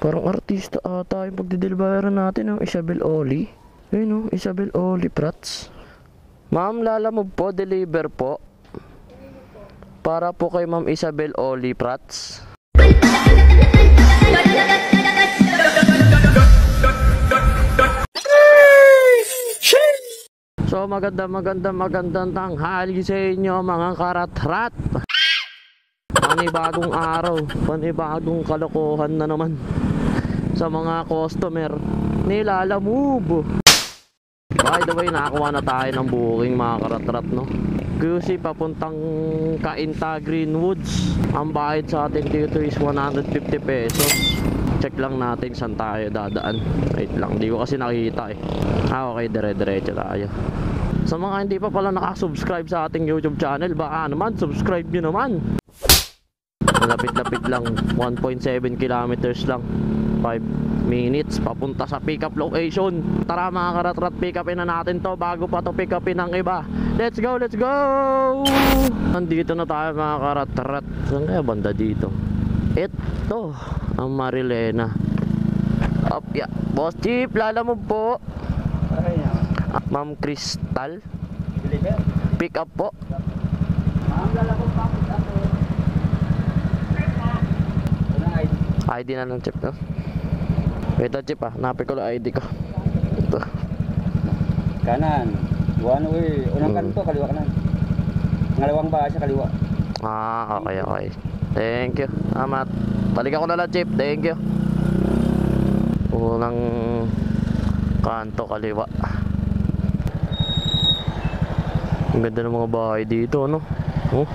Parang artista ata yung pagdideliveran natin ng Isabel Oli. Ayun o, Isabel Oli Prats. Ma'am, lalamove po, deliver po. Para po kay Ma'am Isabel Oli Prats. So magandang tanghali sa inyo mga karat-rat. Panibagong araw, panibagong kalokohan na naman sa mga customer ni Lalamove. By the way, nakakuha na tayo ng booking mga karat-rat, no? QC papuntang Cainta Greenwoods. Ang bayad sa atin dito is 150 pesos. Check lang natin saan tayo dadaan. Wait lang, hindi ko kasi nakikita eh. Okay, dire-diretso tayo. Sa mga hindi pa pala nakasubscribe sa ating YouTube channel, baka naman, subscribe nyo naman. Malapit-lapit lang, 1.7 kilometers lang, 5 minutes papunta sa pick up location. Tara mga karat-rat, pick upin na natin to bago pa to pick upin ng iba. Let's go, let's go! Nandito na tayo mga karat-rat. Saan kaya banda dito? Ito ang Marilena. Up, yeah. Boss Chief, Lalamove po. Ma'am Crystal, pick up po. ID na lang, Chip, no? Wait lang, Chip, hanapin ko lang ID ko. Ito. Kanan, one way. Unang kanto, kaliwa kanan. Ngalawang ba siya kaliwa? Okay. Thank you. Amat. Balikan ko na lang, Chip. Thank you. Unang kanto, kaliwa. Ang ganda ng mga bahay dito, no? Oh.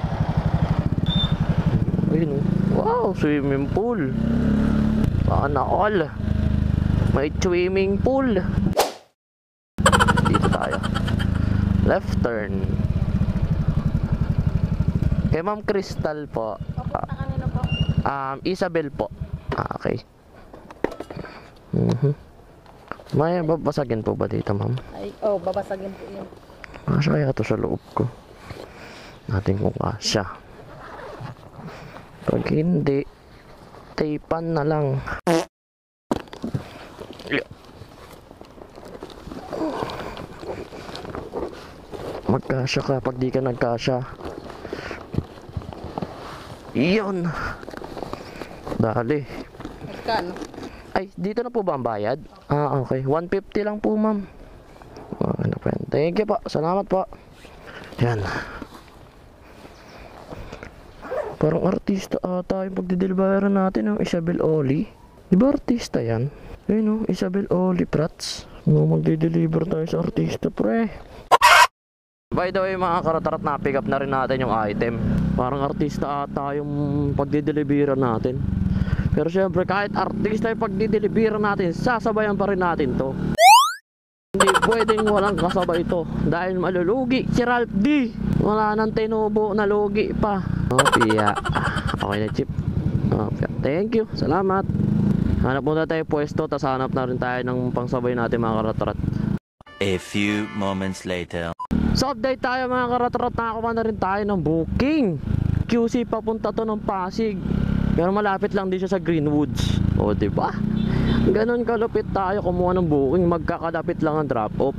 Ayun, wow, swimming pool. Sana all. May swimming pool. Dito tayo. Left turn. Kay Ma'am Crystal po. Isabel po. Okay. May babasagin po ba dito, ma'am? Ay, babasagin po yun. Kasya kaya ito sa loob ko. Natin kung kasya. Pag hindi, tapan na lang. Magkasya ka pag di ka nagkasya. Iyon. Dali. Magkano? Ay, dito na po ba ang bayad? Okay. 150 lang po, ma'am. Thank you po. Salamat po. Yan. Parang artista ata yung pagdideliveran natin ng Isabel Oli. Di ba artista yan? Ayun o, Isabel Oli Prats. Magdideliver tayo sa artista, pre. By the way mga karat-rat, na pick up na rin natin yung item. Parang artista ata yung pagdideliveran natin. Pero syempre kahit artista yung pagdideliveran natin, sasabayan pa rin natin to. Hindi pwedeng walang kasabay ito dahil malulugi si Ralph D. Wala nang tinubo na lugi pa. Piya. Okay na, Chip. Thank you, salamat. Hanap muna tayo pwesto, tas hanap na rin tayo ng pangsabay natin mga karat-rat. A few moments later. So update tayo mga karat-rat, nakakuha na rin tayo ng booking. QC papunta to ng Pasig, pero malapit lang din siya sa Greenwoods. O diba? Ganon kalupit tayo kumuha ng booking, magkakalapit lang ang drop off.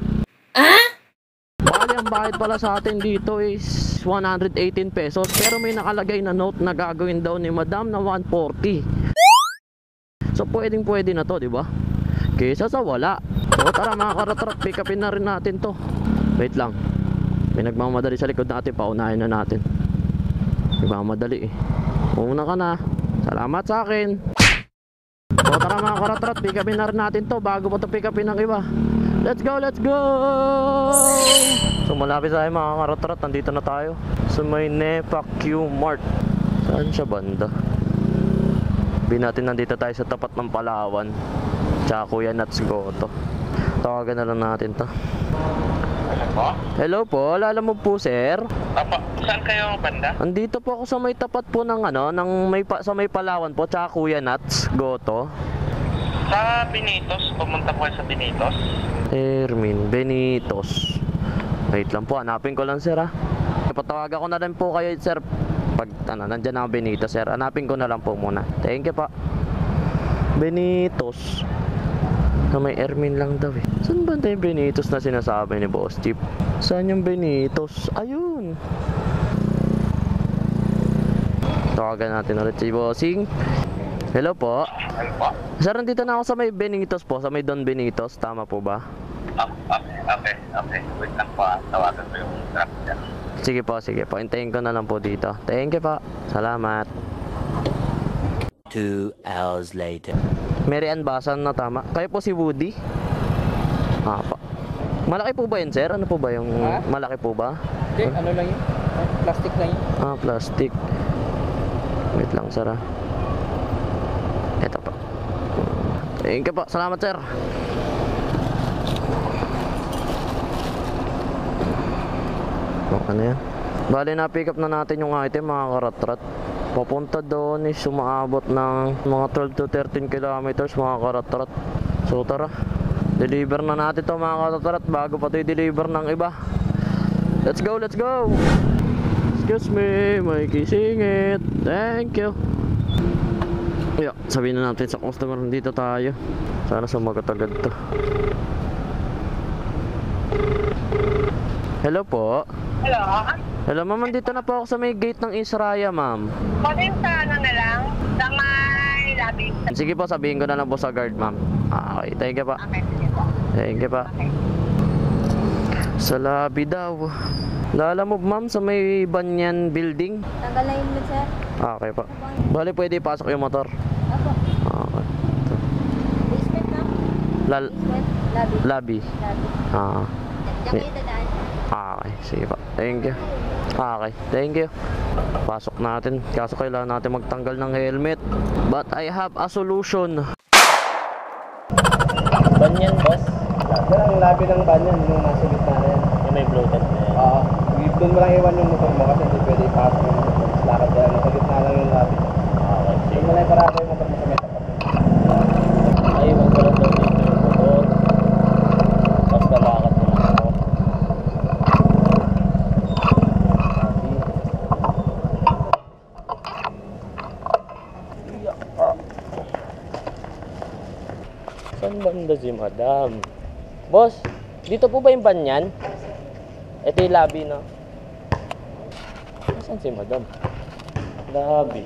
Bali ang bayad pala sa atin dito is 118 pesos, pero may nakalagay na note na gagawin daw ni Madam na 140. So pwedeng pwede na to, diba? Kesa sa wala. So tara mga karat-rat, pick upin na rin natin to. Wait lang, may nagmamadali sa likod natin, paunahin na natin. Nagmamadali eh. Una ka na. Salamat sa akin. So tara mga karat-rat, pick upin na rin natin to bago pa to pick upin ng iba. Let's go, let's go! So malapit tayo mga karat-rat, nandito na tayo sa may Nepa Q Mart. Saan siya banda? Sabihin natin nandito tayo sa tapat ng Palawan, tsaka Kuya Nats Goto. Tawagan na lang natin to. Hello po, Lalamove po, sir. Apa, saan kayo banda? Andito po ako sa may tapat po ng sa may Palawan po, tsaka Kuya Nats Goto. Sa Benitos, pumunta po kayo sa Benitos. Ermin Benitos. Wait lang po, hanapin ko lang, sir, ha. Ipatawagan ko na lang po kayo, sir. Pag nandyan na ang Benitos, sir, hanapin ko na lang po muna. Thank you po. Benitos. Na may Ermin lang daw eh. Saan ba yung Benitos na sinasabi ni Boss Chip? Saan yung Benitos? Ayun. Tawagan natin ulit si Bossing. Hello po. Ano po? Sir, nandito na ako sa may Benitos po. Sa may Don Benitos. Tama po ba? Okay. Wait lang po ah. Tawagan ko yung truck dyan. Sige po. Hintayin ko na lang po dito. Thank you po. Salamat. 2 hours later. Mary Ann Basan na tama. Kayo po si Woody? Ah, pa. Malaki po ba yun, sir? Ano po ba yung... Ha? Malaki po ba? Okay, ano lang yun? Plastic lang yun. Ah, plastic. Wait lang, sir ah. Ito pa. Thank you po. Salamat, sir. Ano yan? Bali, na-pick up na natin yung item, mga karatrat. Papunta doon is sumaabot ng mga 12 to 13 kilometers, mga karatrat. So tara, deliver na natin to mga karatrat bago pa ito i-deliver ng iba. Let's go! Excuse me, may kisingit. Thank you. Yeah, sabihin na natin sa customer, dito tayo. Sana sumagot agad to. Hello po. Hello? Hello ma'am, dito na po ako sa may gate ng Israya, ma'am. Pwede sa ano na lang? Sa may labi. Sige po, sabihin ko na lang po sa guard, ma'am. Ah, okay, thank you pa. Okay, sige po. Thank you pa. Okay. Sa lobby daw. Lalamove, ma'am, sa may Banyan building. Tanggal na yung sir. Ah, okay pa. Bali, pwede ipasok yung motor. Apo. Ah, okay. Basement na? Lal Basement? Lobby. lobby. Lobby. Ah, Diyan kayo dadaan. okay. Sige pa. Thank you. Okay, thank you. Pasok natin. Kaso kailangan natin magtanggal ng helmet. But I have a solution. Banyan, boss. Yan ang labi ng banyan, yung nasa gitna na yan. Yung may bloated na yan. Oo. Doon mo lang iwan yung motor mo kasi hindi pwede ipasok yung motor mo. Lakad yan, nasa gitna lang yung labi. Okay. Doon mo lang iparado yung motor mo sa may tapat. Ay, wag ko lang daw dito yung motor. Basta lakad mo lang ako. Saan banda si madam? Boss, dito po ba yung banyan? Ito yung lobby, no? Saan si madam? Lobby.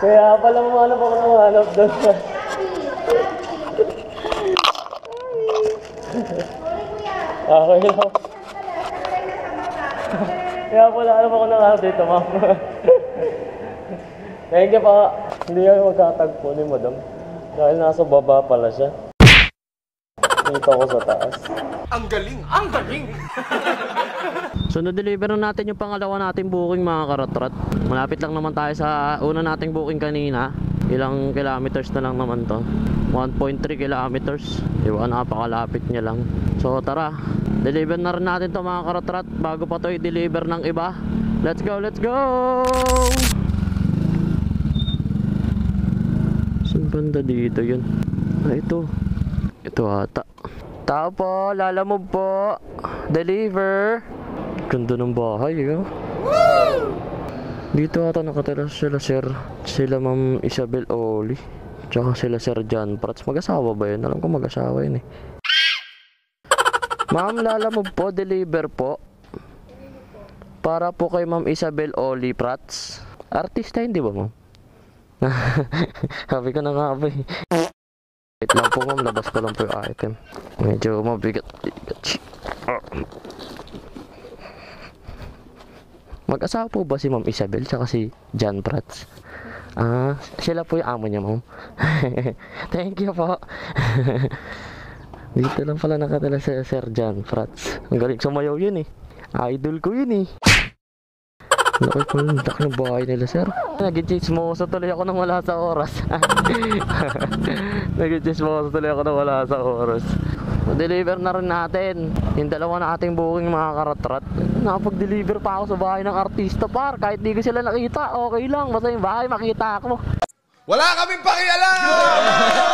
Kaya pala mahanap ako ng hanap doon. Okay lang. Kaya pala hanap ako ng hanap dito, ma'am. Thank you pa. Hindi kami magkatagpo ni madam. Dahil nasa baba pala siya. Dito ako sa taas. Ang galing! So na-deliver na natin yung pangalawa nating booking, mga karatrat. Malapit lang naman tayo sa una nating booking kanina. Ilang kilometers na lang naman to. 1.3 kilometers. Diba, napakalapit niya lang. So tara, deliver na rin natin to, mga karatrat, bago pa to i-deliver ng iba. Let's go! Saan banda dito yun? Ah, ito ata. Tao po, lalamove po. Deliver. Ganda ng bahay, eh. Dito ata nakatira sila, sir. Sila Ma'am Isabel Oli. Tsaka sila Sir John Prats. Mag-asawa ba yun? Alam ko mag-asawa yun eh. Ma'am, lalamove po, deliver po. Para po kay Ma'am Isabel Oli Prats. Artista yun, di ba, ma'am? Sabi ko na nga ba eh. Wait lang po, ma'am, labas ko lang po yung item. Medyo mabigat. Mag-asawa po ba si Ma'am Isabel tsaka si John Prats? Ah, sila po yung amo niya, ma'am. Thank you po. Dito lang pala nakatala si Sir John Prats. Ang galing sumayaw yun eh. Idol ko yun eh. Laki po yung laki ng bahay nila, sir. Nag-chismoso tuloy ako nang wala sa oras. Nag-chismoso tuloy ako nang wala sa oras. deliver na rin natin yung dalawa nating booking mga karatrat. Nakapag-deliver pa ako sa bahay ng artista par. Kahit di ko sila nakita, okay lang. Basta yung bahay makita ako. Wala kaming pakialam!